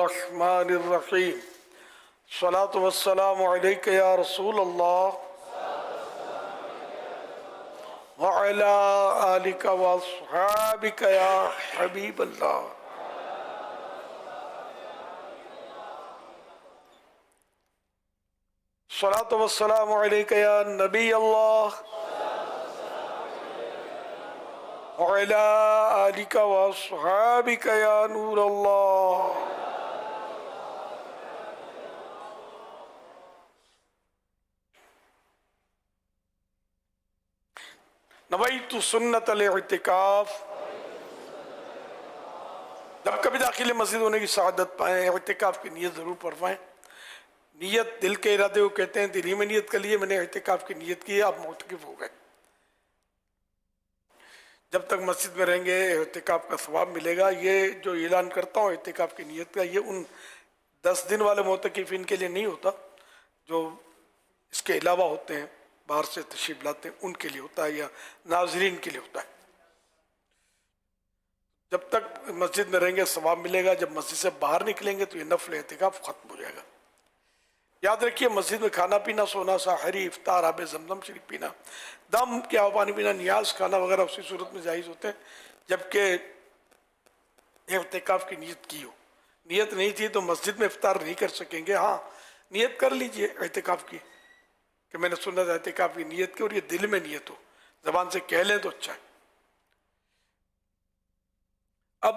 الرحمن الرحیم الصلاۃ والسلام علیک یا رسول اللہ وعلی آلک واصحابک یا حبیب اللہ۔ الصلاۃ والسلام علیک یا نبی اللہ وعلی آلک واصحابک یا نور اللہ۔ نویت سنت الاعتکاف۔ جب کبھی داخل مسجد ہونے کی سعادت پائیں اعتکاف کی نیت ضرور پڑھوائیں۔ نیت دل کے ارادے کو کہتے ہیں، دلی میں نیت کر لیے میں نے اعتکاف کی نیت کی، آپ معتکف ہو گئے۔ جب تک مسجد میں رہیں گے اعتکاف کا ثواب ملے گا۔ یہ جو اعلان کرتا ہوں اعتکاف کی نیت کا، یہ ان 10 دن والے معتکفین کے لیے نہیں ہوتا جو اس کے علاوہ ہوتے ہیں، باہر سے تشریف لاتے ہیں، ان کے لیے ہوتا ہے یا ناظرین کے لیے ہوتا ہے۔ جب تک مسجد میں رہیں گے ثواب ملے گا، جب مسجد سے باہر نکلیں گے تو یہ نفل اعتکاف ختم ہو جائے گا۔ یاد رکھیے مسجد میں کھانا پینا، سونا، سحری، افطار، آب زمزم شریف پینا، دم کیا پانی پینا، نیاز کھانا وغیرہ اسی صورت میں جائز ہوتے ہیں جبکہ اعتکاف کی نیت کی ہو۔ نیت نہیں تھی تو مسجد میں افطار نہیں کر سکیں گے۔ ہاں نیت کر لیجئے اعتکاف کی کہ میں نے سنت اعتکاف کی نیت کی، اور یہ دل میں نیت ہو، زبان سے کہہ لیں تو اچھا ہے۔ اب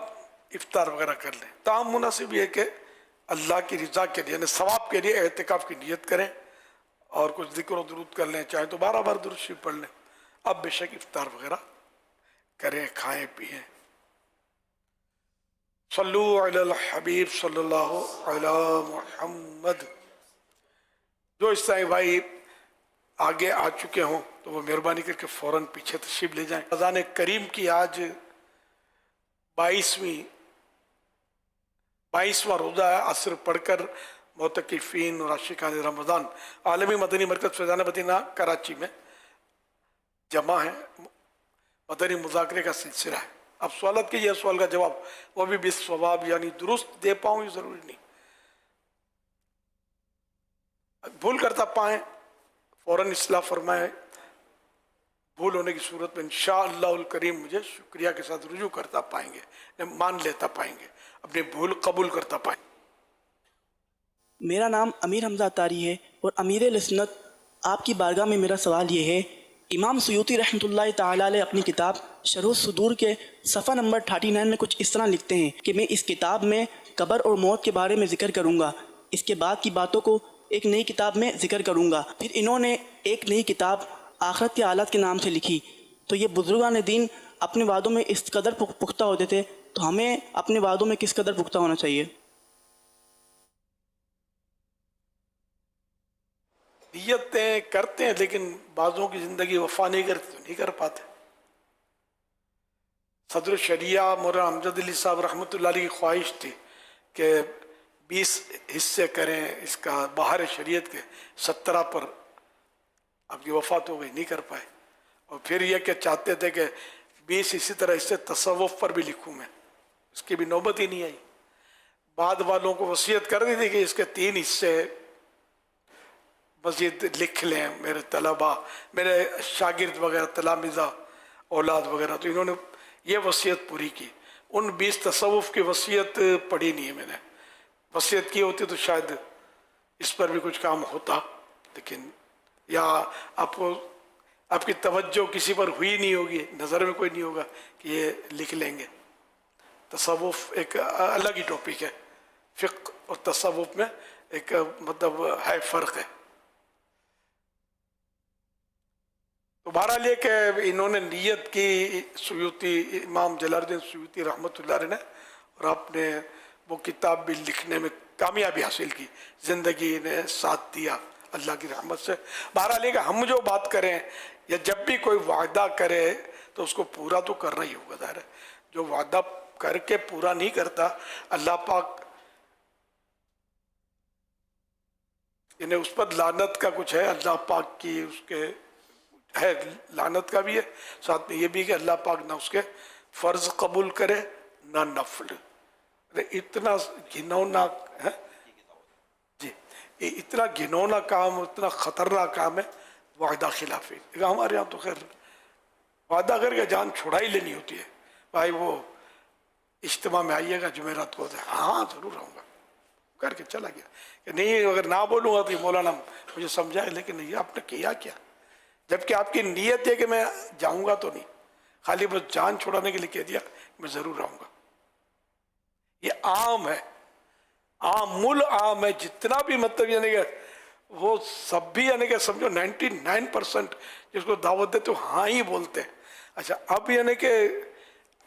افطار وغیرہ کر لیں۔ تاہم مناسب یہ ہے کہ اللہ کی رضا کے لیے، یعنی ثواب کے لیے اعتکاف کی نیت کریں اور کچھ ذکر و درود کر لیں، چاہے تو 12 بار درود شریف پڑھ لیں۔ اب بے شک افطار وغیرہ کریں، کھائیں پیئیں۔ صلو علی الحبیب صلی اللہ علی محمد۔ جو اس طرح بھائی آگے آ چکے ہوں تو وہ مہربانی کر کے فوراً پیچھے تشریف لے جائیں۔ رمضان کریم کی آج 22واں روزہ ہے۔ عصر پڑھ کر معتکفین اور عاشقان رمضان عالمی مدنی مرکز فیضان مدینہ کراچی میں جمع ہیں۔ مدنی مذاکرے کا سلسلہ ہے۔ اب سوالات کے یہ سوال کا جواب وہ بھی بالصواب یعنی درست دے پاؤں یہ ضروری نہیں، بھول کرتا پائیں فوراً اصلاح فرمائیں۔ بھول ہونے کی صورت میں انشاءاللہ الکریم مجھے شکریہ کے ساتھ رجوع کرتا پائیں گے، مان لیتا پائیں گے، اپنی بھول قبول کرتا پائیں گے۔ میرا نام امیر حمزہ اتاری ہے اور امیر لسنت آپ کی بارگاہ میں میرا سوال یہ ہے، امام سیوطی رحمۃ اللہ تعالیٰ علیہ اپنی کتاب شرح الصدور کے صفحہ نمبر 39 میں کچھ اس طرح لکھتے ہیں کہ میں اس کتاب میں قبر اور موت کے بارے میں ذکر کروں گا، اس کے بعد کی باتوں کو ایک نئی کتاب میں ذکر کروں گا۔ پھر انہوں نے ایک نئی کتاب آخرت کے حالات کے نام سے لکھی۔ تو یہ بزرگان دین اپنے وعدوں میں اس قدر پختہ ہوتے تھے، تو ہمیں اپنے وعدوں میں کس قدر پختہ ہونا چاہیے؟ نیتیں کرتے ہیں لیکن بعضوں کی زندگی وفا نہیں کرتے تو نہیں کر پاتے۔ صدر الشریعہ مولانا امجد علی صاحب رحمۃ اللہ علیہ کی خواہش تھی کہ 20 حصے کریں اس کا بہار شریعت کے، 17 پر آپ کی وفات ہو گئی، نہیں کر پائے۔ اور پھر یہ کہ چاہتے تھے کہ 20 اسی طرح اس سے تصوف پر بھی لکھوں میں، اس کی بھی نوبت ہی نہیں آئی۔ بعد والوں کو وصیت کر دی تھی کہ اس کے 3 حصے مزید لکھ لیں میرے طلباء، میرے شاگرد وغیرہ، تلامذہ، اولاد وغیرہ، تو انہوں نے یہ وصیت پوری کی۔ ان 20 تصوف کی وصیت پڑھی نہیں ہے میں نے، وصیت کی ہوتی تو شاید اس پر بھی کچھ کام ہوتا، لیکن یا آپ کی توجہ کسی پر ہوئی نہیں ہوگی، نظر میں کوئی نہیں ہوگا کہ یہ لکھ لیں گے۔ تصوف ایک الگ ہی ٹاپک ہے، فقہ اور تصوف میں ایک مطلب ہے فرق ہے۔ تو بہرحال یہ کہ انہوں نے نیت کی، سیوطی امام جلال الدین سیوطی رحمۃ اللہ علیہ نے، اور آپ نے وہ کتاب بھی لکھنے میں کامیابی حاصل کی، زندگی نے ساتھ دیا اللہ کی رحمت سے۔ بہرحال یہ کہ ہم جو بات کریں یا جب بھی کوئی وعدہ کرے تو اس کو پورا تو کرنا ہی ہوگا۔ ظاہر ہے جو وعدہ کر کے پورا نہیں کرتا، اللہ پاک یعنی اس پر لعنت کا کچھ ہے، اللہ پاک کی اس کے ہے لعنت کا بھی ہے، ساتھ میں یہ بھی کہ اللہ پاک نہ اس کے فرض قبول کرے نہ نفل۔ اتنا گھنونا ہے جی، یہ اتنا گھنونا کام، اتنا خطرناک کام ہے وعدہ خلافی. ہمارے یہاں تو خیر وعدہ کر کے جان چھڑا ہی لینی ہوتی ہے. بھائی وہ اجتماع میں آئیے گا جمعرات کو، ہاں ضرور آؤں گا کر کے چلا گیا. کہ نہیں اگر نہ بولوں گا تو یہ مولانا مجھے سمجھائے، لیکن یہ آپ نے کیا کیا؟ جبکہ آپ کی نیت ہے کہ میں جاؤں گا تو نہیں، خالی بس جان چھڑانے کے لیے کہہ دیا میں ضرور آؤں گا. یہ عام ہے، عام عام ہے. جتنا بھی مطلب یعنی کہ وہ سب بھی یعنی کہ سمجھو 99% جس کو دعوت دیتے ہو ہاں ہی بولتے ہیں. اچھا اب یعنی کہ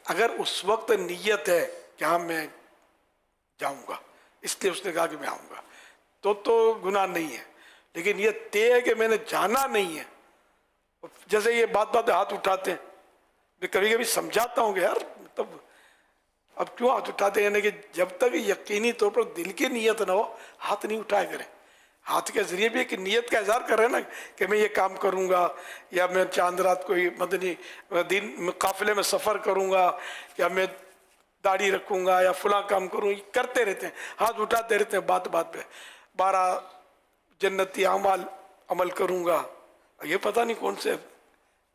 اگر اس وقت نیت ہے کہ ہاں میں جاؤں گا، اس لیے اس نے کہا کہ میں آؤں گا، تو گناہ نہیں ہے. لیکن یہ طے ہے کہ میں نے جانا نہیں ہے. جیسے یہ بات بات ہاتھ اٹھاتے ہیں، میں کبھی کبھی سمجھاتا ہوں کہ یار مطلب اب کیوں ہاتھ اٹھاتے ہیں؟ یعنی کہ جب تک یقینی طور پر دل کی نیت نہ ہو ہاتھ نہیں اٹھائے کریں. ہاتھ کے ذریعے بھی ایک نیت کا اظہار کر رہے ہیں نا کہ میں یہ کام کروں گا، یا میں چاند رات کو مدنی دین قافلے میں سفر کروں گا، یا میں داڑھی رکھوں گا، یا فلاں کام کروں. یہ کرتے رہتے ہیں، ہاتھ اٹھاتے رہتے ہیں بات بات پہ. 12 جنتی اعمال عمل کروں گا، یہ پتہ نہیں کون سے،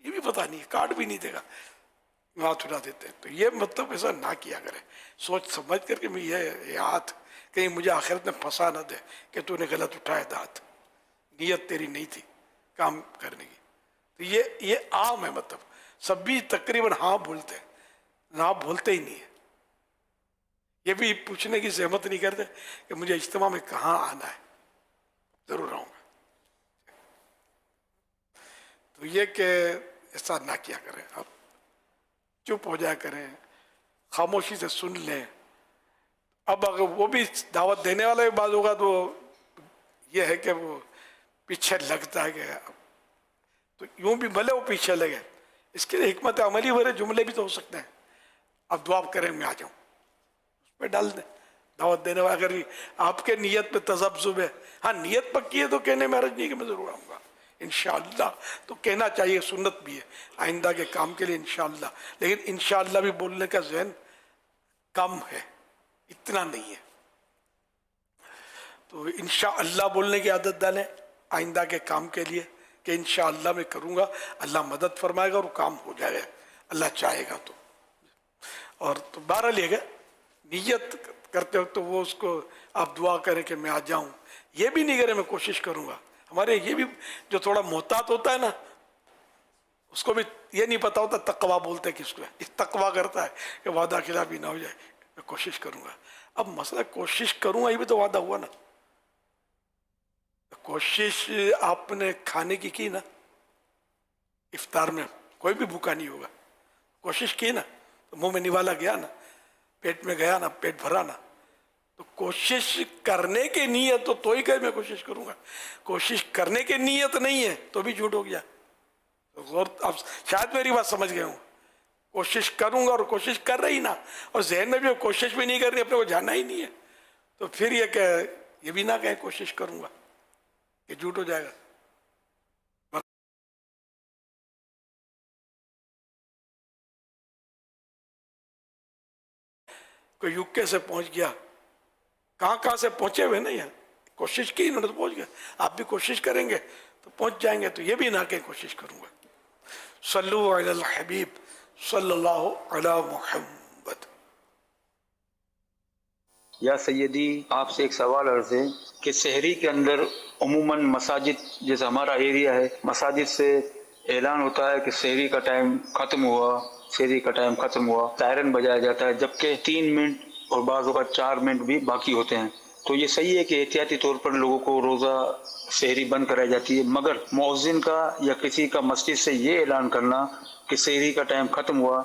یہ بھی پتہ نہیں، کارڈ بھی نہیں دے گا، ہاتھ اٹھا دیتے ہیں. تو یہ مطلب ایسا نہ کیا کرے، سوچ سمجھ کر کہ میں یہ ہاتھ کہیں مجھے آخرت میں پھنسا نہ دے کہ تو نے غلط اٹھایا تھا ہاتھ، نیت تیری نہیں تھی کام کرنے کی. تو یہ عام ہے، مطلب سب بھی تقریباً ہاں بولتے ہیں، نہ بولتے ہی نہیں ہے. یہ بھی پوچھنے کی زحمت نہیں کرتے کہ مجھے اجتماع میں کہاں آنا ہے، ضرور آؤں گا. تو یہ کہ ایسا نہ کیا کریں، اب چپ ہو جایا کریں، خاموشی سے سن لیں. اب اگر وہ بھی دعوت دینے والا بھی بعض ہوگا تو یہ ہے کہ وہ پیچھے لگتا ہے کہ تو یوں بھی بھلے وہ پیچھے لگے، اس کے لیے حکمت عملی بھرے جملے بھی تو ہو سکتے ہیں. اب دعا کریں میں آ جاؤں، اس پہ ڈال دیں. دعوت دینے والا اگر آپ کے نیت پہ تذبذب ہے، ہاں نیت پکی ہے تو کہنے میں حرج نہیں کہ میں ضرور آؤں گا انشاءاللہ. تو کہنا چاہیے، سنت بھی ہے آئندہ کے کام کے لیے انشاءاللہ. لیکن انشاءاللہ بھی بولنے کا ذہن کم ہے، اتنا نہیں ہے. تو انشاءاللہ بولنے کی عادت ڈالیں آئندہ کے کام کے لیے کہ انشاءاللہ میں کروں گا، اللہ مدد فرمائے گا اور کام ہو جائے گا اللہ چاہے گا تو. اور تو بہرحال یہ نیت کرتے وقت تو وہ اس کو آپ دعا کریں کہ میں آ جاؤں، یہ بھی نہیں کریں میں کوشش کروں گا. ہمارے یہ بھی جو تھوڑا محتاط ہوتا ہے نا، اس کو بھی یہ نہیں پتا ہوتا تقویٰ بولتے کس کو ہے. اس تقویٰ کرتا ہے کہ وعدہ خلافی نہ ہو جائے، میں کوشش کروں گا. اب مسئلہ کوشش کروں گا، یہ بھی تو وعدہ ہوا نا. کوشش آپ نے کھانے کی نا، افطار میں کوئی بھی بھوکا نہیں ہوگا، کوشش کی نا تو منہ میں نوالا گیا نا، پیٹ میں گیا نا، پیٹ بھرا نا. تو کوشش کرنے کی نیت تو ہی کہ میں کوشش کروں گا، کوشش کرنے کی نیت نہیں ہے تو بھی جھوٹ ہو گیا. غور آپ شاید میری بات سمجھ گئے ہوں. کوشش کروں گا اور کوشش کر رہی نا، اور ذہن میں بھی کوشش بھی نہیں کرنی، اپنے کو جانا ہی نہیں ہے، تو پھر یہ کہ یہ بھی نہ کہیں کوشش کروں گا، یہ جھوٹ ہو جائے گا. کوئی یوکے سے پہنچ گیا، کہاں سے پہنچے ہوئے نا، یار کوشش کی انہوں نے تو پہنچ گیا، آپ بھی کوشش کریں گے تو پہنچ جائیں گے. تو یہ بھی نہ کہ کوشش کروں گا. صلو علی الحبیب صلی اللہ علی محمد. یا سیدی، آپ سے ایک سوال عرض ہے کہ سحری کے اندر عموماً مساجد، جیسے ہمارا ایریا ہے، مساجد سے اعلان ہوتا ہے کہ سحری کا ٹائم ختم ہوا، سحری کا ٹائم ختم ہوا، سائرن بجایا جاتا ہے، جبکہ 3 منٹ اور بعض اوقات 4 منٹ بھی باقی ہوتے ہیں. تو یہ صحیح ہے کہ احتیاطی طور پر لوگوں کو روزہ سحری بند کرائی جاتی ہے، مگر مؤذن کا یا کسی کا مسجد سے یہ اعلان کرنا کہ سحری کا ٹائم ختم ہوا،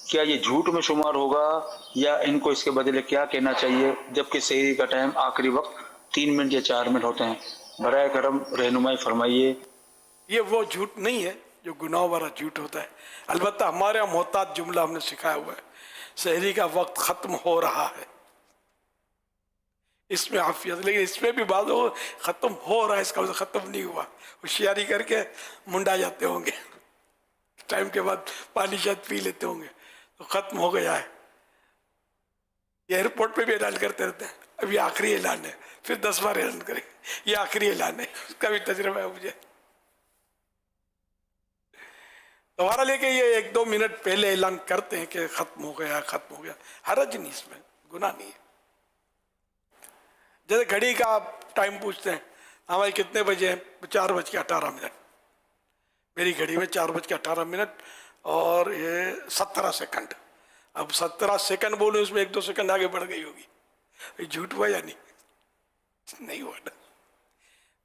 کیا یہ جھوٹ میں شمار ہوگا، یا ان کو اس کے بدلے کیا کہنا چاہیے جبکہ سحری کا ٹائم آخری وقت 3 منٹ یا 4 منٹ ہوتے ہیں؟ برائے کرم رہنمائی فرمائیے. یہ وہ جھوٹ نہیں ہے جو گناہ والا جھوٹ ہوتا ہے. البتہ ہمارے یہاں محتاط جملہ ہم نے سکھایا ہوا ہے، سحری کا وقت ختم ہو رہا ہے، اس میں عافیت. لیکن اس میں بھی بعض ختم ہو رہا ہے، اس کا مطلب ختم نہیں ہوا. ہوشیاری کر کے منڈا جاتے ہوں گے، ٹائم کے بعد پانی شاید پی لیتے ہوں گے تو ختم ہو گیا ہے. یہ ایئرپورٹ پہ بھی اعلان کرتے رہتے ہیں اب یہ آخری اعلان ہے، پھر 10 بار اعلان کریں گے، یہ آخری اعلان ہے، اس کا بھی تجربہ ہے مجھے. دوبارہ لے کے یہ 1-2 منٹ پہلے اعلان کرتے ہیں کہ ختم ہو گیا، ختم ہو گیا. حرج نہیں اس میں، گناہ نہیں ہے. جیسے گھڑی کا آپ ٹائم پوچھتے ہیں ہمارے کتنے بجے ہیں، 4:18. میری گھڑی میں 4:18 اور یہ 17 سیکنڈ. اب 17 سیکنڈ بولوں اس میں 1-2 سیکنڈ آگے بڑھ گئی ہوگی. یہ جھوٹ ہوا یا نہیں ہوا نا.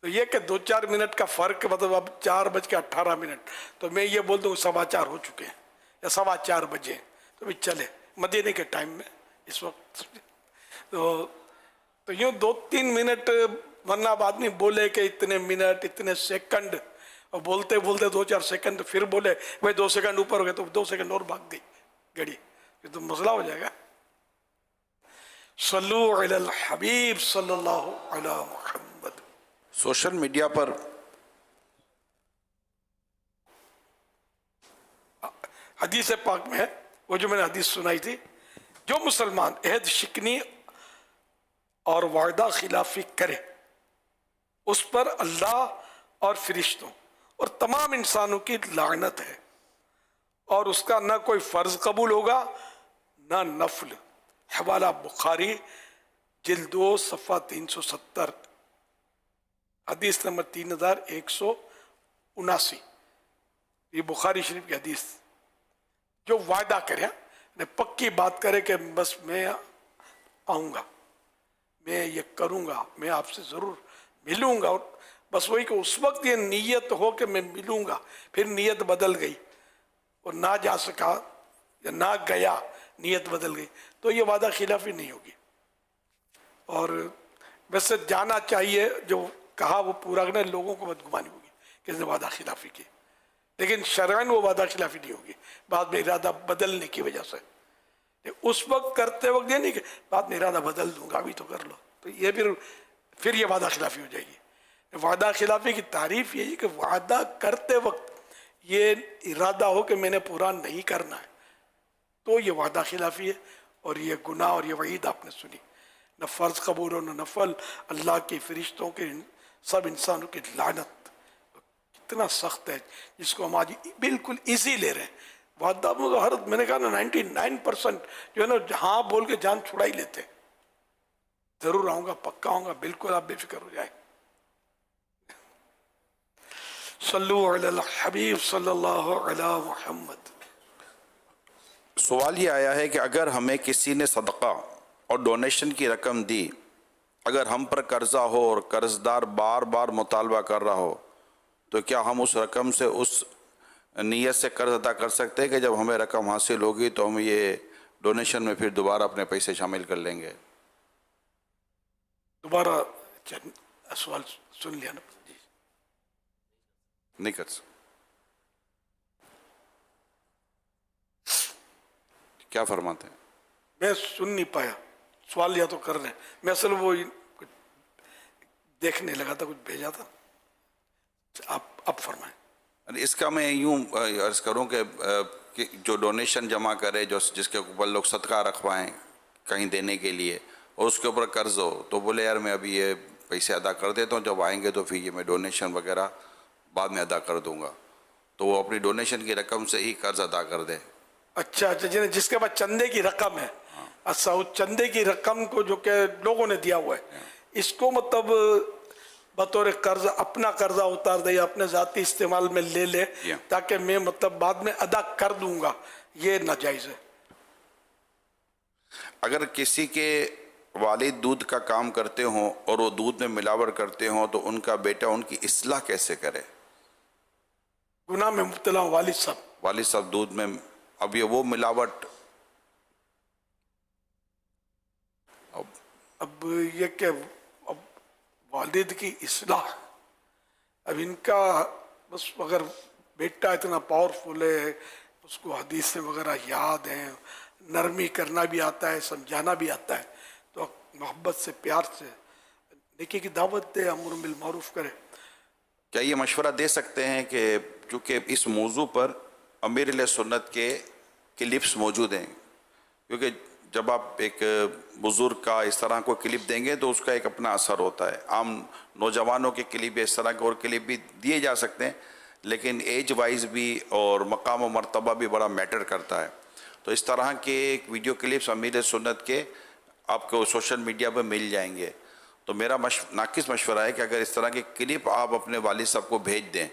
تو یہ کہ 2-4 منٹ کا فرق، مطلب اب 4:18 تو میں یہ بول دوں 4:15 ہو چکے ہیں یا 4:15 بجے ہیں تو بھی چلے مدینے کے ٹائم میں اس وقت. تو یوں 2-3 منٹ، ورنہ اب آدمی بولے کہ اتنے منٹ اتنے سیکنڈ، اور بولتے بولتے 2-4 سیکنڈ پھر بولے بھائی 2 سیکنڈ اوپر ہو گئے تو 2 سیکنڈ اور بھاگ گئی گھڑی، یہ تو مسئلہ ہو جائے گا. صلو علی الحبیب صلی اللہ علی محمد. سوشل میڈیا پر حدیث پاک میں ہے، وہ جو میں نے حدیث سنائی تھی، جو مسلمان عہد شکنی اور وعدہ خلافی کرے اس پر اللہ اور فرشتوں اور تمام انسانوں کی لعنت ہے، اور اس کا نہ کوئی فرض قبول ہوگا نہ نفل. حوالہ بخاری جلد 2 صفحہ 370، حدیث نمبر 3179. یہ بخاری شریف کی حدیث. جو وعدہ کرے، پکی بات کرے کہ بس میں آؤں گا، میں یہ کروں گا، میں آپ سے ضرور ملوں گا، اور بس وہی کہ اس وقت یہ نیت ہو کہ میں ملوں گا، پھر نیت بدل گئی اور نہ جا سکا یا نہ گیا، نیت بدل گئی، تو یہ وعدہ خلافی نہیں ہوگی. اور ویسے جانا چاہیے، جو کہا وہ پورا کرنا، لوگوں کو بدگمانی ہوگی کہ اس نے وعدہ خلافی کی، لیکن شرعاً وہ وعدہ خلافی نہیں ہوگی بعد میں ارادہ بدلنے کی وجہ سے. اس وقت کرتے وقت یہ نہیں کہ بعد میں ارادہ بدل دوں گا، ابھی تو کر لو، تو یہ پھر یہ وعدہ خلافی ہو جائے گی. وعدہ خلافی کی تعریف یہی کہ وعدہ کرتے وقت یہ ارادہ ہو کہ میں نے پورا نہیں کرنا ہے، تو یہ وعدہ خلافی ہے. اور یہ گناہ اور یہ وعید آپ نے سنی، نہ فرض قبول اور نہ نفل، اللہ کے فرشتوں کے سب انسانوں کی لعنت. کتنا سخت ہے جس کو ہم آج بالکل ایزی لے رہے ہیں. وعدہ مظاہرت میں نے کہا نا 99% جو ہے نا ہاں بول کے جان چھڑا ہی لیتے. ضرور آؤں گا، پکا آؤں گا، بالکل آپ بے فکر ہو جائیں. صلو علی الحبیب صلی اللہ علی محمد. سوال یہ آیا ہے کہ اگر ہمیں کسی نے صدقہ اور ڈونیشن کی رقم دی، اگر ہم پر قرضہ ہو اور قرض دار بار بار مطالبہ کر رہا ہو، تو کیا ہم اس رقم سے اس نیت سے قرض ادا کر سکتے ہیں کہ جب ہمیں رقم حاصل ہوگی تو ہم یہ ڈونیشن میں پھر دوبارہ اپنے پیسے شامل کر لیں گے؟ دوبارہ سوال سن لیا نا جی. نہیں کر سکتے. کیا فرماتے ہیں؟ میں سن نہیں پایا سوال، یا تو کر رہے ہیں، میں اصل وہ کچھ دیکھنے لگا تھا، کچھ بھیجا تھا. آپ فرمائیں. اس کا میں یوں عرض کروں کہ جو ڈونیشن جمع کرے، جس کے اوپر لوگ صدقہ رکھوائیں کہیں دینے کے لیے، اور اس کے اوپر قرض ہو، تو بولے یار میں ابھی یہ پیسے ادا کر دیتا ہوں، جب آئیں گے تو پھر یہ میں ڈونیشن وغیرہ بعد میں ادا کر دوں گا، تو وہ اپنی ڈونیشن کی رقم سے ہی قرض ادا کر دے. اچھا جس کے پاس چندے کی رقم ہے، اچھا اس چندے کی رقم کو جو کہ لوگوں نے دیا ہوا ہے، اس کو مطلب بطور قرض اپنا قرضہ اتار دے یا اپنے ذاتی استعمال میں لے لے تاکہ میں مطلب بعد میں ادا کر دوں گا، یہ ناجائز ہے. اگر کسی کے والد دودھ کا کام کرتے ہوں اور وہ دودھ میں ملاوٹ کرتے ہوں تو ان کا بیٹا ان کی اصلاح کیسے کرے؟ گناہ میں مبتلا ہوں والد صاحب دودھ میں، اب یہ وہ ملاوٹ، اب یہ کہ اب والد کی اصلاح، اب ان کا بس اگر بیٹا اتنا پاورفل ہے، اس کو حدیثیں وغیرہ یاد ہیں، نرمی کرنا بھی آتا ہے، سمجھانا بھی آتا ہے، تو محبت سے پیار سے نیکی کی دعوت دے، امر بالمعروف کرے. کیا یہ مشورہ دے سکتے ہیں کہ چونکہ اس موضوع پر امیر اہل سنت کے کلپس موجود ہیں، کیونکہ جب آپ ایک بزرگ کا اس طرح کو کلپ دیں گے تو اس کا ایک اپنا اثر ہوتا ہے. عام نوجوانوں کے کلپ اس طرح کے اور کلپ بھی دیے جا سکتے ہیں، لیکن ایج وائز بھی اور مقام و مرتبہ بھی بڑا میٹر کرتا ہے. تو اس طرح کے ایک ویڈیو کلپس امیر سنت کے آپ کو سوشل میڈیا پہ مل جائیں گے. تو میرا ناقص مشورہ ہے کہ اگر اس طرح کے کلپ آپ اپنے والد صاحب کو بھیج دیں،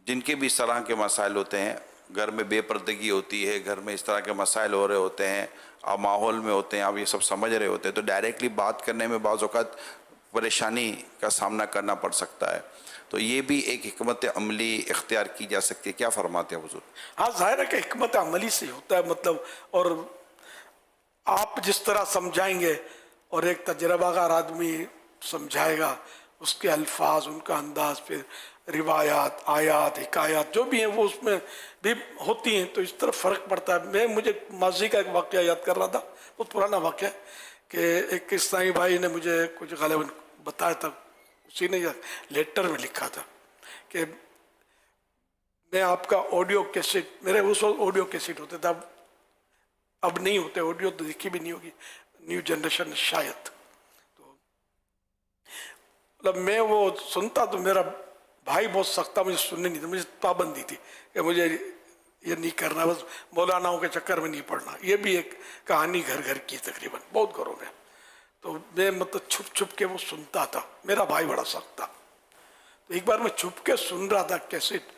جن کے بھی اس طرح کے مسائل ہوتے ہیں، گھر میں بے پردگی ہوتی ہے، گھر میں اس طرح کے مسائل ہو رہے ہوتے ہیں، آپ ماحول میں ہوتے ہیں، آپ یہ سب سمجھ رہے ہوتے ہیں، تو ڈائریکٹلی بات کرنے میں بعض اوقات پریشانی کا سامنا کرنا پڑ سکتا ہے. تو یہ بھی ایک حکمت عملی اختیار کی جا سکتی ہے. کیا فرماتے ہیں حضور؟ ہاں ظاہر ہے کہ حکمت عملی سے ہوتا ہے، مطلب اور آپ جس طرح سمجھائیں گے اور ایک تجربہ کار آدمی سمجھائے گا، اس کے الفاظ، ان کا انداز، پھر روایات، آیات، حکایات جو بھی ہیں وہ اس میں بھی ہوتی ہیں، تو اس طرح فرق پڑتا ہے. مجھے ماضی کا ایک واقعہ یاد کر رہا تھا، بہت پرانا واقعہ ہے، کہ ایک اسلامی بھائی نے مجھے کچھ غالباً بتایا تھا، اسی نے لیٹر میں لکھا تھا کہ میں آپ کا آڈیو کیسٹ، میرے اس وقت آڈیو کیسٹ ہوتے تھے، اب نہیں ہوتے، آڈیو تو دیکھی بھی نہیں ہوگی نیو جنریشن شاید. تو مطلب میں وہ سنتا تو میرا بھائی بہت سخت تھا، مجھے سننے نہیں تھا، مجھے پابندی تھی کہ مجھے یہ نہیں کرنا، بس مولاناؤں کے چکر میں نہیں پڑنا. یہ بھی ایک کہانی گھر گھر کی تقریباً بہت گھروں میں. تو میں مطلب چھپ چھپ کے وہ سنتا تھا، میرا بھائی بڑا سخت تھا. تو ایک بار میں چھپ کے سن رہا تھا کیسٹ،